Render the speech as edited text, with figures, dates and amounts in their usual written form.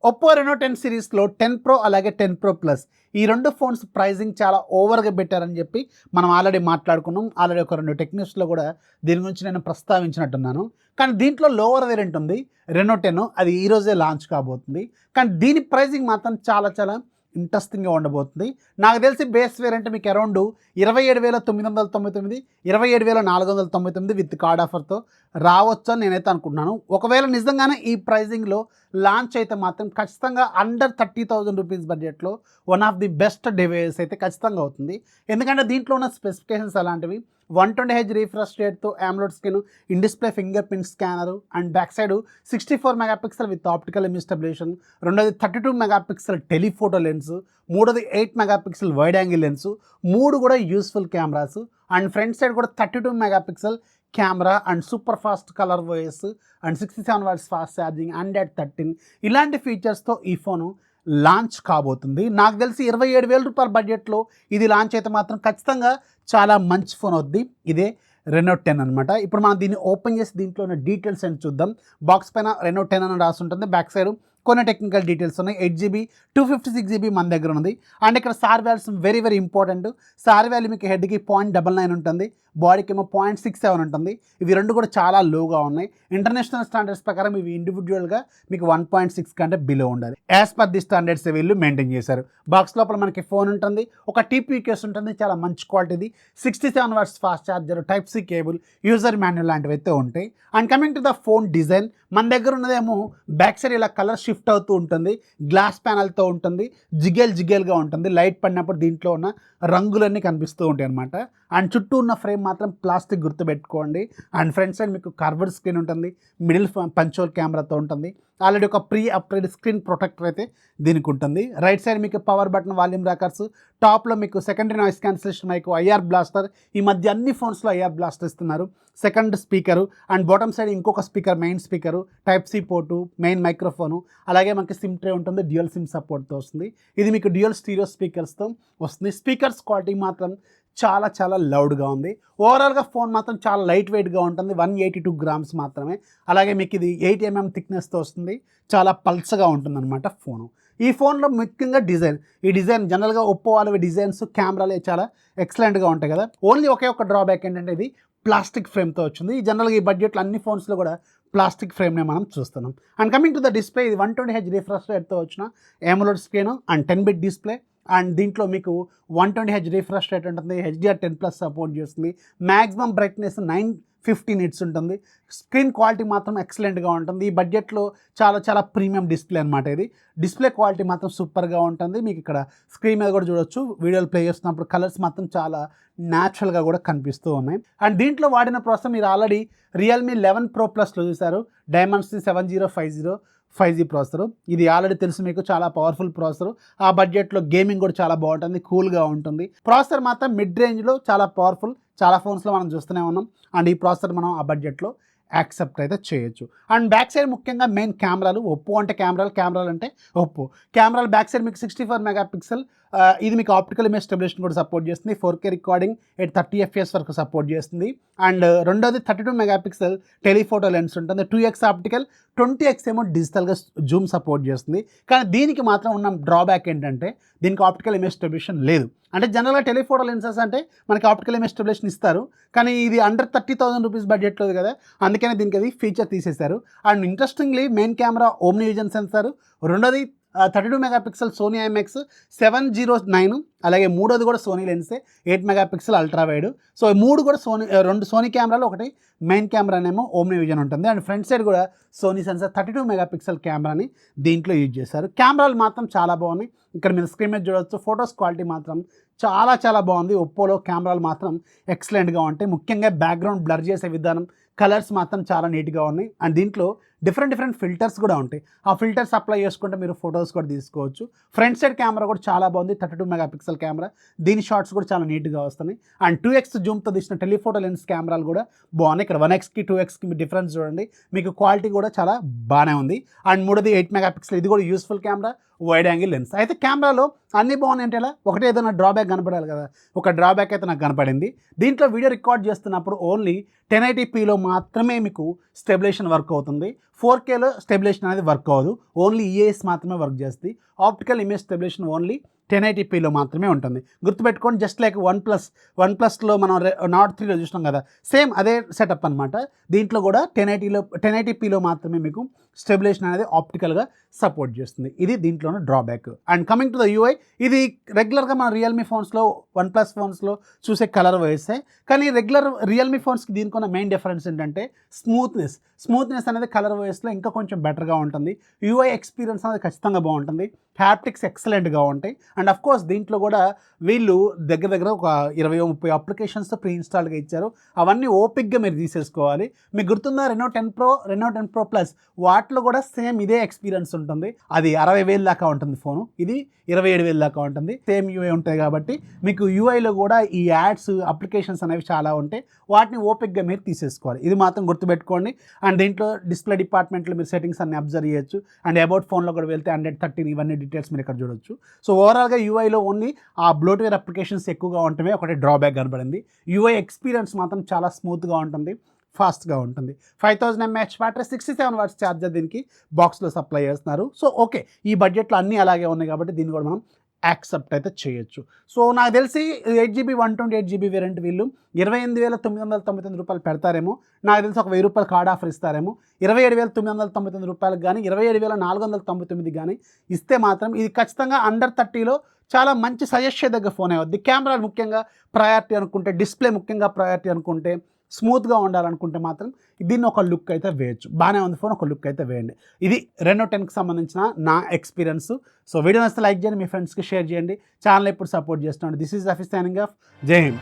Oppo Reno 10 సిరీస్లో 10 pro అలాగే 10 pro plus ఈ రెండు ఫోన్స్ ప్రైజింగ్ చాలా ఓవర్గా పెట్టారని చెప్పి మనం ఆల్రెడీ మాట్లాడుకున్నాం. ఆల్రెడీ ఒక రెండు టెక్నిక్స్లో కూడా దీని గురించి నేను ప్రస్తావించినట్టున్నాను. కానీ దీంట్లో లోవర్ వేరియంట్ ఉంది రెనో 10, అది ఈరోజే లాంచ్ కాబోతుంది. కానీ దీని ప్రైజింగ్ మాత్రం చాలా చాలా ఇంట్రెస్టింగ్గా ఉండబోతుంది. నాకు తెలిసి బేస్ వేరియంట్ మీకు అరౌండ్ 27,999, 27,499 విత్ కార్డ్ ఆఫర్తో రావచ్చు అని నేనైతే అనుకుంటున్నాను. ఒకవేళ నిజంగానే ఈ ప్రైజింగ్లో లాంచ్ అయితే మాత్రం ఖచ్చితంగా అండర్ 30,000 రూపీస్ బడ్జెట్లో one of the best device అయితే ఖచ్చితంగా అవుతుంది. ఎందుకంటే దీంట్లో ఉన్న స్పెసిఫికేషన్స్ అలాంటివి 120Hz రీఫ్రెష్ రేట్తో AMOLED screen, in display finger print scanner and back side 64 megapixel with optical image stabilisation, రెండోది 32 మెగాపిక్సెల్ టెలిఫోటో లెన్స్, మూడోది 8 మెగాపిక్సెల్ వైడ్ యాంగిల్ లెన్స్, మూడు కూడా useful cameras and front side కూడా 32 megapixel camera and super fast colour voice and 67 watts fast charging and at 13 ఇలాంటి ఫీచర్స్తో ఈ phone launch కాబోతుంది. నాకు తెలిసి 27,000 రూపాయల బడ్జెట్లో ఇది లాంచ్ అయితే మాత్రం ఖచ్చితంగా చాలా మంచి ఫోన్ అవుద్ది. ఇదే రెనో 10 అనమాట. ఇప్పుడు మనం దీన్ని ఓపెన్ చేసి దీంట్లో ఉన్న డీటెయిల్స్ అని చూద్దాం. బాక్స్ పైన రెనో 10 అని రాసి ఉంటుంది. బ్యాక్ సైడ్ కొన్ని టెక్నికల్ డీటెయిల్స్ ఉన్నాయి. 8GB 256GB మన దగ్గర ఉంది. అండ్ ఇక్కడ sir values very very important. Sir value మీకు హెడ్కి 0.99 ఉంటుంది, బాడీకి ఏమో 0.67 ఉంటుంది. ఇవి రెండు కూడా చాలా లోగా ఉన్నాయి. ఇంటర్నేషనల్ స్టాండర్డ్స్ ప్రకారం ఇవి ఇండివిజువల్గా మీకు 1.6 కంటే బిలో ఉండాలి. యాజ్ పర్ ది స్టాండర్డ్స్ వీళ్ళు మెయింటైన్ చేశారు. బాక్స్ లోపల మనకి ఫోన్ ఉంటుంది, ఒక TP కేస్ ఉంటుంది, చాలా మంచి క్వాలిటీది, 67 watts fast charger, Type-C cable, user manual లాంటివి అయితే ఉంటాయి. And coming to the phone design, మన దగ్గర ఉన్నదేమో బ్యాక్ సైడ్ ఇలా కలర్ షిఫ్ట్ అవుతూ ఉంటుంది, గ్లాస్ ప్యానల్తో ఉంటుంది, జిగేల్గా ఉంటుంది. లైట్ పడినప్పుడు దీంట్లో ఉన్న రంగులన్నీ కనిపిస్తూ ఉంటాయి అనమాట. అండ్ చుట్టూ ఉన్న ఫ్రేమ్ మాత్రం ప్లాస్టిక్ గుర్తుపెట్టుకోండి. అండ్ ఫ్రంట్ సైడ్ మీకు కర్వ్డ్ స్క్రీన్ ఉంటుంది, మిడిల్ పంచోల్ కెమెరాతో ఉంటుంది. ఆల్రెడీ ఒక ప్రీ అప్గ్రేడ్ స్క్రీన్ ప్రొటెక్టర్ అయితే దీనికి ఉంటుంది. రైట్ సైడ్ మీకు పవర్ బటన్, వాల్యూమ్ రాకర్స్, టాప్లో మీకు secondary noise cancellation mic, IR blaster. ఈ మధ్య అన్ని ఫోన్స్లో IR బ్లాస్టర్ ఇస్తున్నారు. Second speaker and bottom side ఇంకొక speaker, main speaker, Type-C port, main microphone, అలాగే మనకి సిమ్ ట్రే ఉంటుంది, డ్యూయల్ సిమ్ సపోర్ట్తో వస్తుంది. ఇది మీకు డ్యూయల్ స్టీరియో స్పీకర్స్తో వస్తుంది. స్పీకర్స్ క్వాలిటీ మాత్రం చాలా చాలా లౌడ్గా ఉంది. ఓవరాల్గా ఫోన్ మాత్రం చాలా లైట్ వెయిట్గా ఉంటుంది, 182 గ్రామ్స్ మాత్రమే. అలాగే మీకు ఇది 8mm థిక్నెస్తో వస్తుంది, చాలా పల్చగా ఉంటుంది అనమాట ఫోను. ఈ ఫోన్లో ముఖ్యంగా డిజైన్, ఈ డిజైన్ జనరల్గా ఒప్పో వాళ్ళవి డిజైన్స్ కెమెరాలే చాలా ఎక్సలెంట్గా ఉంటాయి కదా. ఓన్లీ ఒకే ఒక డ్రాబ్యాక్ ఏంటంటే ఇది ప్లాస్టిక్ ఫ్రేమ్తో వచ్చింది. జనరల్గా ఈ బడ్జెట్లో అన్ని ఫోన్స్లో కూడా ప్లాస్టిక్ ఫ్రేమ్నే మనం చూస్తున్నాం. And coming to the display, ఇది 120Hz రిఫ్రెష్ రేట్తో వచ్చిన AMOLED screen and 10-bit display. And దీంట్లో మీకు 120Hz రిఫ్రెష్ రేట్ ఉంటుంది, HDR10+ సపోర్ట్ చేస్తుంది, మ్యాక్సిమం బ్రైట్నెస్ 950 నిట్స్ ఉంటుంది. స్క్రీన్ క్వాలిటీ మాత్రం ఎక్సలెంట్గా ఉంటుంది. ఈ బడ్జెట్లో చాలా చాలా ప్రీమియం డిస్ప్లే అనమాట. ఇది డిస్ప్లే క్వాలిటీ మాత్రం సూపర్గా ఉంటుంది. మీకు ఇక్కడ స్క్రీన్ మీద కూడా చూడొచ్చు, వీడియోలు ప్లే చేస్తున్నప్పుడు కలర్స్ మాత్రం చాలా న్యాచురల్గా కూడా కనిపిస్తూ ఉన్నాయి. అండ్ దీంట్లో వాడిన ప్రాసెసర్ మీరు ఆల్రెడీ Realme 11 Pro Plusలో చూసారు, Dimensity 7050 5G ప్రాసెసర్. ఇది ఆల్రెడీ తెలుసు మీకు, చాలా పవర్ఫుల్ ప్రాసెసర్. ఆ బడ్జెట్లో గేమింగ్ కూడా చాలా బాగుంటుంది, కూల్గా ఉంటుంది. ప్రాసెసర్ మాత్రం మిడ్ రేంజ్లో చాలా పవర్ఫుల్, చాలా ఫోన్స్లో మనం చూస్తూనే ఉన్నాం. అండ్ ఈ ప్రాసెసర్ మనం ఆ బడ్జెట్లో యాక్సెప్ట్ అయితే చేయొచ్చు. అండ్ బ్యాక్ సైడ్ ముఖ్యంగా మెయిన్ కెమెరాలు, ఒప్పో అంటే కెమెరాలు అంటే ఒప్పో కెమెరాలు. బ్యాక్ సైడ్ మీకు 64 మెగాపిక్సెల్, ఇది మీకు ఆప్టికల్ ఇమేజ్ స్టెబిలైజేషన్ కూడా సపోర్ట్ చేస్తుంది, 4K రికార్డింగ్ ఎట్ 30 FPS వరకు సపోర్ట్ చేస్తుంది. అండ్ రెండోది 32 మెగాపిక్సెల్ టెలిఫోటో లెన్స్ ఉంటుంది, 2x ఆప్టికల్, 20x ఏమో డిజిటల్గా జూమ్ సపోర్ట్ చేస్తుంది. కానీ దీనికి మాత్రం ఉన్న డ్రాబ్యాక్ ఏంటంటే దీనికి ఆప్టికల్ ఇమేజ్ స్టెబిలైజేషన్ లేదు. అంటే జనరల్గా టెలిఫోటో లెన్సెస్ అంటే మనకి ఆప్టికల్ ఇమేజ్ స్టెబిలైజేషన్ ఇస్తారు, కానీ ఇది అండర్ 30,000 రూపీస్ బడ్జెట్లో కదా, అందుకనే దీనికి అది ఫీచర్ తీసేశారు. And interestingly main camera OmniVision sensor, రెండోది 32 మెగాపిక్సెల్ సోనీ IMX 709, అలాగే మూడోది కూడా సోనీ లెన్సే 8 మెగాపిక్సెల్ అల్ట్రా వైడ్. సో మూడు కూడా రెండు సోనీ కెమెరాలు, ఒకటి మెయిన్ కెమెరానేమో ఓమ్ని విజన్ ఉంటుంది. అండ్ ఫ్రంట్ సైడ్ కూడా సోనీ సెన్సార్ 32 మెగాపిక్సెల్ కెమెరాని దీంట్లో యూజ్ చేశారు. కెమెరాలు మాత్రం చాలా బాగున్నాయి. ఇక్కడ మీరు స్క్రీన్ మీద చూడవచ్చు, ఫొటోస్ క్వాలిటీ మాత్రం చాలా చాలా బాగుంది. ఒప్పోలో కెమెరాలు మాత్రం ఎక్సలెంట్గా ఉంటాయి. ముఖ్యంగా బ్యాక్గ్రౌండ్ బ్లర్ చేసే విధానం, కలర్స్ మాత్రం చాలా నీట్గా ఉన్నాయి. అండ్ దీంట్లో డిఫరెంట్ ఫిల్టర్స్ కూడా ఉంటాయి. ఆ ఫిల్టర్స్ అప్లై చేసుకుంటే మీరు ఫొటోస్ కూడా తీసుకోవచ్చు. ఫ్రంట్ సైడ్ కెమెరా కూడా చాలా బాగుంది, 32 మెగాపిక్సెల్ కెమెరా, దీని షాట్స్ కూడా చాలా నీట్గా వస్తున్నాయి. అండ్ 2x జూమ్తో తీసిన టెలిఫోటో లెన్స్ కెమెరాలు కూడా బాగున్నాయి. ఇక్కడ 1xకి 2xకి డిఫరెన్స్ చూడండి, మీకు క్వాలిటీ కూడా చాలా బాగానే ఉంది. అండ్ మూడోది 8 మెగాపిక్సెల్, ఇది కూడా useful camera, wide angle lens. అయితే కెమెరాలో అన్ని బాగున్నాయి అంటే ఒకటే ఏదైనా డ్రాబ్యాక్ డ్రాబ్యాక్ కనపడాలి కదా, ఒక డ్రాబ్యాక్ అయితే నాకు కనపడింది. దీంట్లో వీడియో రికార్డ్ చేస్తున్నప్పుడు ఓన్లీ 1080pలో మాత్రమే మీకు స్టెబిలేషన్ వర్క్ అవుతుంది. 4Kలో స్టెబిలేషన్ అనేది వర్క్ అవ్వదు, ఓన్లీ ఈఏఎస్ మాత్రమే వర్క్ చేస్తుంది. ఆప్టికల్ ఇమేజ్ స్టెబిలేషన్ ఓన్లీ 1080pలో మాత్రమే ఉంటుంది. గుర్తుపెట్టుకోండి, జస్ట్ లైక్ వన్ ప్లస్లో మనం నాట్ 3లో చూసినాం కదా, సేమ్ అదే సెటప్ అనమాట. దీంట్లో కూడా 1080pలో మాత్రమే మీకు స్టెబిలేషన్ అనేది ఆప్టికల్గా సపోర్ట్ చేస్తుంది. ఇది దీంట్లోనే drawback. And coming to the UI, ఇది రెగ్యులర్గా మన రియల్మీ ఫోన్స్లో, వన్ ప్లస్ ఫోన్స్లో చూసే కలర్ వైసే, కానీ రెగ్యులర్ రియల్మీ ఫోన్స్కి దీనికున్న మెయిన్ డిఫరెన్స్ ఏంటంటే స్మూత్నెస్ అనేది కలర్ వైస్లో ఇంకా కొంచెం బెటర్గా ఉంటుంది. యూఐ ఎక్స్పీరియన్స్ అనేది ఖచ్చితంగా బాగుంటుంది. హ్యాప్టిక్స్ ఎక్సలెంట్గా ఉంటాయి. అండ్ అఫ్ కోర్స్ దీంట్లో కూడా వీళ్ళు దగ్గర ఒక 20-30 అప్లికేషన్స్తో ప్రీ ఇన్స్టాల్డ్గా ఇచ్చారు. అవన్నీ ఓపిక్గా మీరు తీసేసుకోవాలి. మీకు గుర్తుందా Reno 10 Pro, Reno 10 Pro Plus, వాటిలో కూడా సేమ్ ఇదే ఎక్స్పీరియన్స్ ఉంటుంది. అది 60,000 దాకా ఉంటుంది ఫోను, ఇది 27,000 దాకా ఉంటుంది. సేమ్ యూఐ ఉంటాయి కాబట్టి మీకు యూఐలో కూడా ఈ యాడ్స్ అప్లికేషన్స్ అనేవి చాలా ఉంటాయి. వాటిని ఓపిక్గా మీరు తీసేసుకోవాలి, ఇది మాత్రం గుర్తుపెట్టుకోండి. అండ్ దీంట్లో డిస్ప్లే డిపార్ట్మెంట్లో మీరు సెట్టింగ్స్ అన్ని అబ్జర్వ్ చేయొచ్చు. అండ్ అబౌట్ ఫోన్లో కూడా వెళ్తే 113 ఇవన్నీ డీటెయిల్స్ మీరు ఇక్కడ చూడొచ్చు. సో ఓవరాల్గా యూఐలో ఓన్లీ ఆ బ్లోట్వేర్ అప్లికేషన్స్ ఎక్కువగా ఉంటమే ఒకటి డ్రాబ్యాక్ కనబడింది. యూఐ ఎక్స్పీరియన్స్ మాత్రం చాలా స్మూత్గా ఉంటుంది, ఫాస్ట్గా ఉంటుంది. 5000 mAh బ్యాటరీ, 67 watts ఛార్జర్ దీనికి బాక్స్లో సప్లై చేస్తున్నారు. సో ఓకే, ఈ బడ్జెట్లో అన్నీ అలాగే ఉన్నాయి కాబట్టి దీన్ని కూడా మనం యాక్సెప్ట్ అయితే చేయొచ్చు. సో నాకు తెలిసి 8GB 128GB వేరియంట్ వీళ్ళు 28,999 రూపాయలు పెడతారేమో. నాకు తెలిసి ఒక 1000 రూపాయలు కార్డ్ ఆఫర్ ఇస్తారేమో. 27,999 రూపాయలకు కానీ 27,499 కానీ ఇస్తే మాత్రం ఇది ఖచ్చితంగా అండర్ 30లో చాలా మంచి సజెస్ట్ చేయదగ్గ ఫోన్ అవుద్ది. కెమెరాలు ముఖ్యంగా ప్రయారిటీ అనుకుంటే, డిస్ప్లే ముఖ్యంగా ప్రయారిటీ అనుకుంటే, స్మూత్గా ఉండాలనుకుంటే మాత్రం దీన్ని ఒక లుక్ అయితే వేయచ్చు. బాగానే ఉంది ఫోన్, ఒక లుక్ అయితే వేయండి. ఇది రెనో 10కి సంబంధించిన నా ఎక్స్పీరియన్స్. సో వీడియో నచ్చితే లైక్ చేయండి, మీ ఫ్రెండ్స్కి షేర్ చేయండి. ఛానల్ ఎప్పుడు సపోర్ట్ చేస్తున్నాను. This is Rafi signing off. జై హింద్.